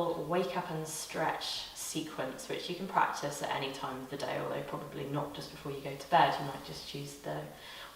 little wake up and stretch sequence, which you can practice at any time of the day, although probably not just before you go to bed. You might just choose the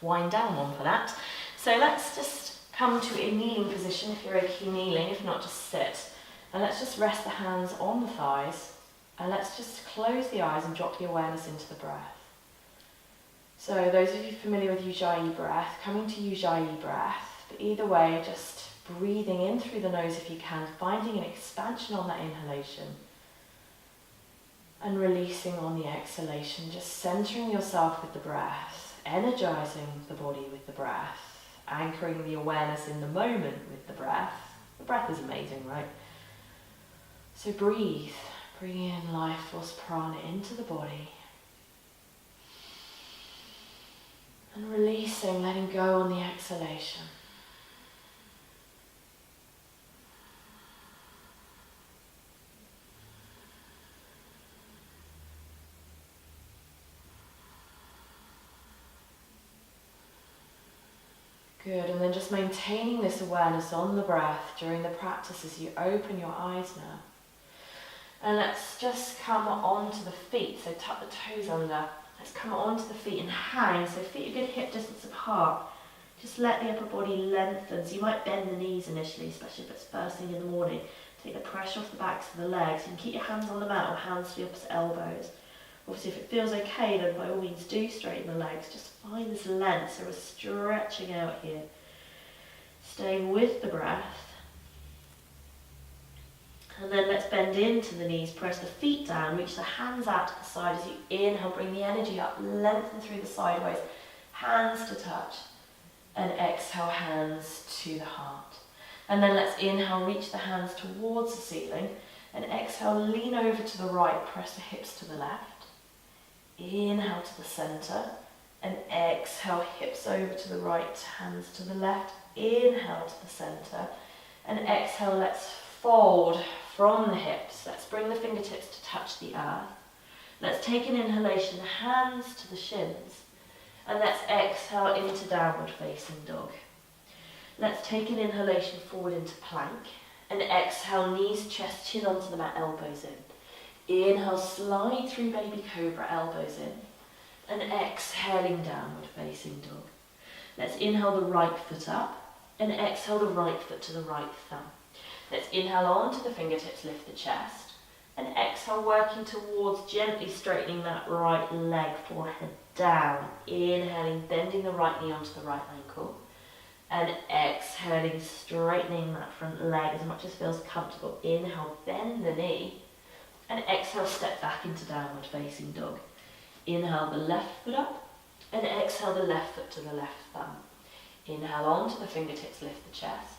wind down one for that. So let's just come to a kneeling position if you're okay kneeling, if not just sit. And let's just rest the hands on the thighs, and let's just close the eyes and drop the awareness into the breath. So those of you familiar with Ujjayi breath, coming to Ujjayi breath, but either way, just breathing in through the nose if you can, finding an expansion on that inhalation, and releasing on the exhalation, just centering yourself with the breath, energizing the body with the breath, anchoring the awareness in the moment with the breath. The breath is amazing, right? So breathe, bring in life force prana into the body, and releasing, letting go on the exhalation. Good, and then just maintaining this awareness on the breath during the practice as you open your eyes now. And let's just come onto the feet, so tuck the toes under. Let's come onto the feet and hang, so feet a good hip distance apart. Just let the upper body lengthen. So you might bend the knees initially, especially if it's first thing in the morning. Take the pressure off the backs of the legs. You can keep your hands on the mat or hands to the opposite elbows. Obviously, if it feels okay, then by all means do straighten the legs. Just find this length, so we're stretching out here. Staying with the breath. And then let's bend into the knees, press the feet down, reach the hands out to the side as you inhale, bring the energy up, lengthen through the sideways, hands to touch, and exhale, hands to the heart. And then let's inhale, reach the hands towards the ceiling, and exhale, lean over to the right, press the hips to the left. Inhale to the center, and exhale, hips over to the right, hands to the left. Inhale to the center, and exhale, let's fold from the hips. Let's bring the fingertips to touch the earth. Let's take an inhalation, hands to the shins, and let's exhale into downward facing dog. Let's take an inhalation forward into plank, and exhale, knees, chest, chin onto the mat, elbows in. Inhale, slide through baby cobra, elbows in, and exhaling downward facing dog. Let's inhale the right foot up, and exhale the right foot to the right thumb. Let's inhale onto the fingertips, lift the chest, and exhale, working towards gently straightening that right leg, forehead down. Inhaling, bending the right knee onto the right ankle, and exhaling, straightening that front leg as much as feels comfortable. Inhale, bend the knee, and exhale, step back into downward facing dog. Inhale the left foot up, and exhale the left foot to the left thumb. Inhale onto the fingertips, lift the chest.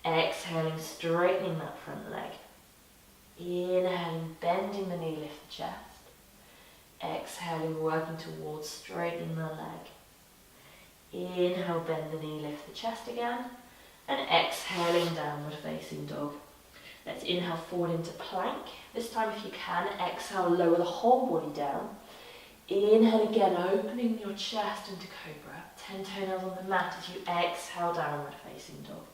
Exhaling, straightening that front leg. Inhaling, bending the knee, lift the chest. Exhaling, working towards straightening the leg. Inhale, bend the knee, lift the chest again. And exhaling, downward facing dog. Let's inhale forward into plank. This time, if you can, exhale, lower the whole body down. Inhale again, opening your chest into cobra. 10 toenails on the mat as you exhale, downward facing dog.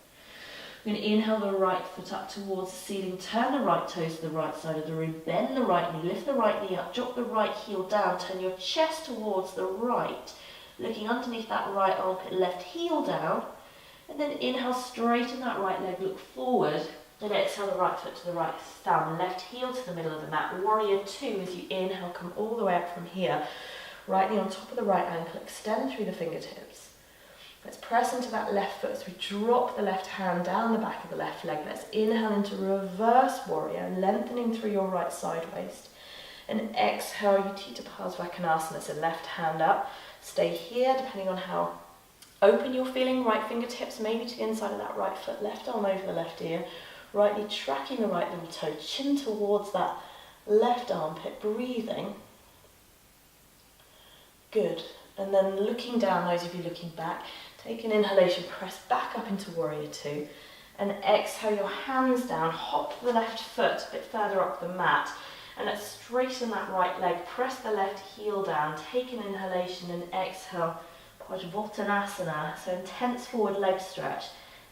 We're going to inhale the right foot up towards the ceiling, turn the right toes to the right side of the room, bend the right knee, lift the right knee up, drop the right heel down, turn your chest towards the right, looking underneath that right armpit, left heel down, and then inhale, straighten that right leg, look forward, and exhale the right foot to the right thumb, left heel to the middle of the mat. Warrior two, as you inhale, come all the way up from here, right knee on top of the right ankle, extend through the fingertips. Let's press into that left foot as we drop the left hand down the back of the left leg. Let's inhale into reverse warrior, lengthening through your right side waist. And exhale, Utthita Parsvakonasana, so left hand up. Stay here, depending on how open you're feeling. Right fingertips maybe to the inside of that right foot, left arm over the left ear. Right knee tracking the right little toe, chin towards that left armpit, breathing. Good. And then looking down, those of you looking back, take an inhalation, press back up into warrior two, and exhale your hands down, hop the left foot a bit further up the mat, and let's straighten that right leg, press the left heel down, take an inhalation and exhale, Parsvottanasana, so intense forward leg stretch,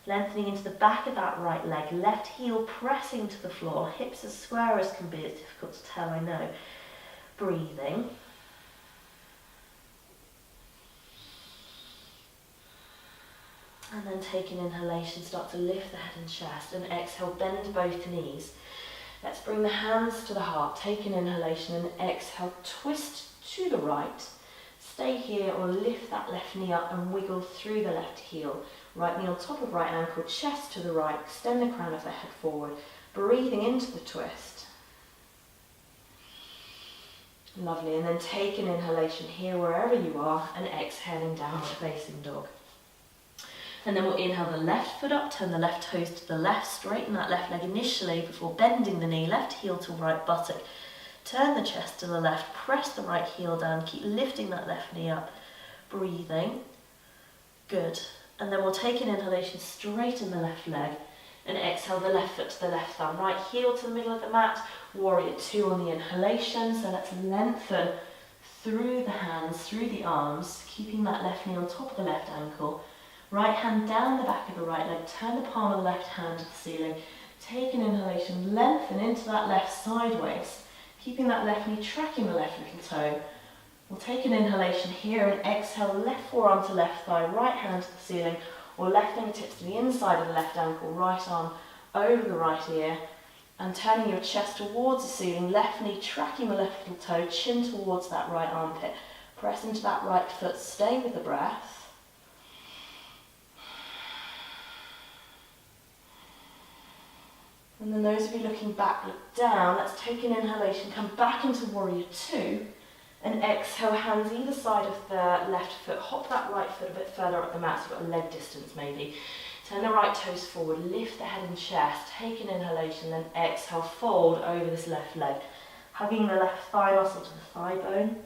Lengthening into the back of that right leg, left heel pressing to the floor, hips as square as can be. It's difficult to tell, I know. Breathing. And then take an inhalation, start to lift the head and chest, and exhale, bend both knees. Let's bring the hands to the heart, take an inhalation and exhale, twist to the right. Stay here or lift that left knee up and wiggle through the left heel. Right knee on top of right ankle, chest to the right, extend the crown of the head forward, breathing into the twist. Lovely, and then take an inhalation here wherever you are and exhaling downward facing dog. And then we'll inhale the left foot up, turn the left toes to the left, straighten that left leg initially before bending the knee, left heel to right buttock. Turn the chest to the left, press the right heel down, keep lifting that left knee up, breathing. Good. And then we'll take an inhalation, straighten the left leg, and exhale the left foot to the left thumb. Right heel to the middle of the mat, warrior two on the inhalation. So let's lengthen through the hands, through the arms, keeping that left knee on top of the left ankle. Right hand down the back of the right leg, turn the palm of the left hand to the ceiling. Take an inhalation, lengthen into that left sideways, keeping that left knee tracking the left little toe. We'll take an inhalation here and exhale, left forearm to left thigh, right hand to the ceiling, or left fingertips to the inside of the left ankle, right arm over the right ear, and turning your chest towards the ceiling, left knee tracking the left little toe, chin towards that right armpit. Press into that right foot, stay with the breath. And then those of you looking back, look down. Let's take an inhalation, come back into warrior two, and exhale, hands either side of the left foot. Hop that right foot a bit further up the mat, so you've got a leg distance maybe. Turn the right toes forward, lift the head and chest, take an inhalation, then exhale, fold over this left leg. Hugging the left thigh muscle to the thigh bone.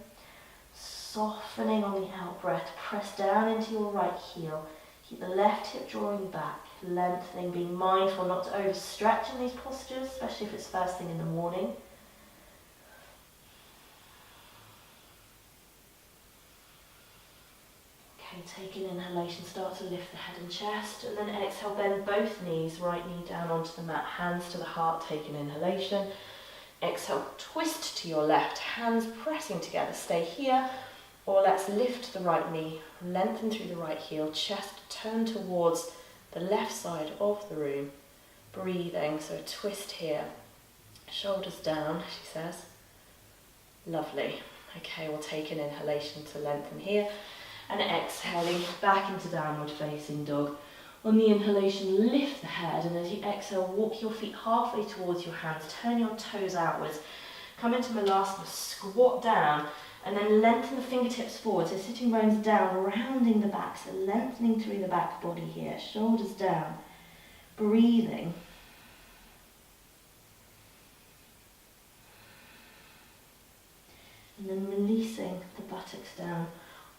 Softening on the out breath, press down into your right heel. Keep the left hip drawing back. Lengthening, being mindful not to overstretch in these postures, especially if it's first thing in the morning. Okay, take an inhalation, start to lift the head and chest, and then exhale, bend both knees, right knee down onto the mat, hands to the heart, take an inhalation. Exhale, twist to your left, hands pressing together, stay here, or let's lift the right knee, lengthen through the right heel, chest turn towards the left side of the room, breathing, so twist here, shoulders down, she says. Lovely. Okay, we'll take an inhalation to lengthen here, and exhaling back into downward facing dog. On the inhalation, lift the head, and as you exhale, walk your feet halfway towards your hands, turn your toes outwards, come into Malasana, squat down, and then lengthen the fingertips forward, so sitting bones down, rounding the back, so lengthening through the back body here, shoulders down, breathing. And then releasing the buttocks down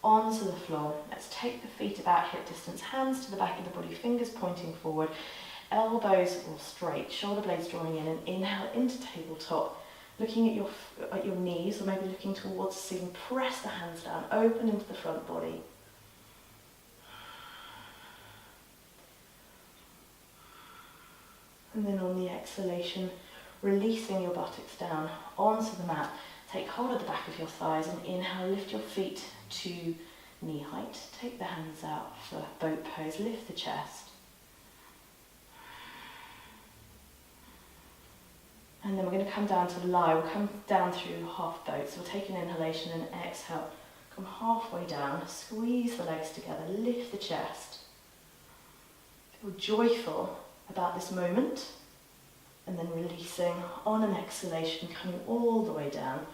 onto the floor. Let's take the feet about hip distance, hands to the back of the body, fingers pointing forward, elbows all straight, shoulder blades drawing in, and inhale into tabletop. Looking at your knees, or maybe looking towards the ceiling, press the hands down, open into the front body. And then on the exhalation, releasing your buttocks down onto the mat. Take hold of the back of your thighs and inhale, lift your feet to knee height. Take the hands out for boat pose, lift the chest. And then we're going to come down to lie. We'll come down through half boat. So we'll take an inhalation and exhale. Come halfway down, squeeze the legs together, lift the chest. Feel joyful about this moment. And then releasing on an exhalation, coming all the way down.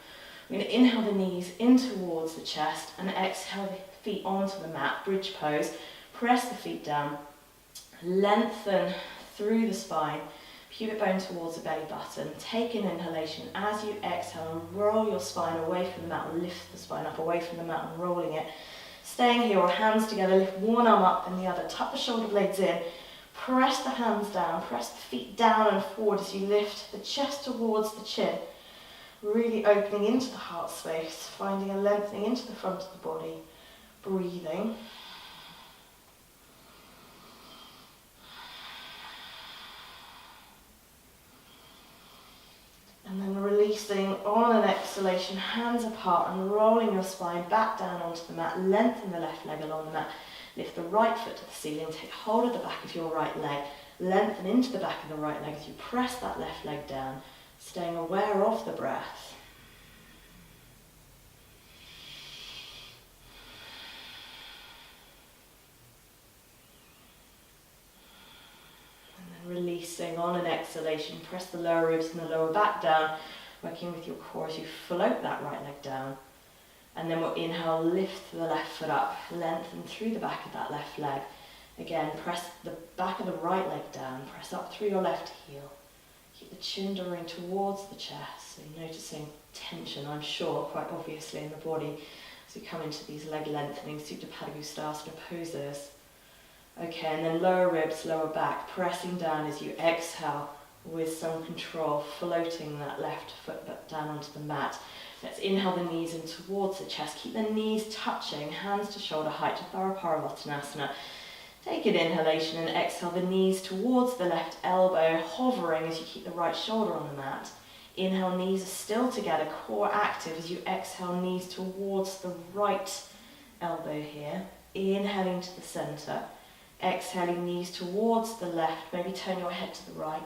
We're going to inhale the knees in towards the chest and exhale the feet onto the mat, bridge pose. Press the feet down, lengthen through the spine. Pubic bone towards the belly button. Take an inhalation. As you exhale, and roll your spine away from the mat, or lift the spine up away from the mat and rolling it. Staying here, or hands together, lift one arm up and the other. Tuck the shoulder blades in. Press the hands down. Press the feet down and forward as you lift the chest towards the chin. Really opening into the heart space, finding a lengthening into the front of the body. Breathing. releasing on an exhalation, hands apart and rolling your spine back down onto the mat. Lengthen the left leg along the mat. Lift the right foot to the ceiling. Take hold of the back of your right leg. Lengthen into the back of the right leg as you press that left leg down, staying aware of the breath. Releasing on an exhalation, press the lower ribs and the lower back down, working with your core as you float that right leg down. And then we'll inhale, lift the left foot up, lengthen through the back of that left leg. Again, press the back of the right leg down, press up through your left heel. Keep the chin drawing towards the chest, so you're noticing tension, I'm sure, quite obviously in the body as we come into these leg lengthening Supta Padangusthasana poses. Okay, and then lower ribs, lower back, pressing down as you exhale with some control, floating that left foot down onto the mat. Let's inhale the knees in towards the chest. Keep the knees touching, hands to shoulder height, Chathara Parivartanasana. Take an inhalation and exhale the knees towards the left elbow, hovering as you keep the right shoulder on the mat. Inhale, knees are still together, core active as you exhale, knees towards the right elbow here. Inhaling to the center. Exhaling, knees towards the left, maybe turn your head to the right.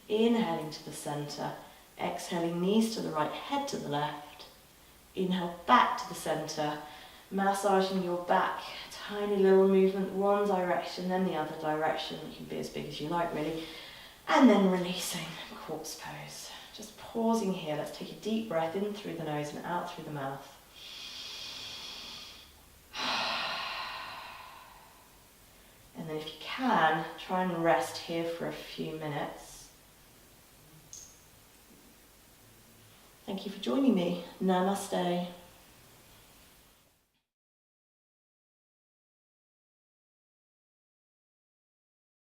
Inhaling to the center. Exhaling, knees to the right, head to the left. Inhale, back to the center. Massaging your back, tiny little movement, one direction, then the other direction. You can be as big as you like, really. And then releasing, corpse pose. Just pausing here. Let's take a deep breath in through the nose and out through the mouth. And then if you can, try and rest here for a few minutes. Thank you for joining me. Namaste.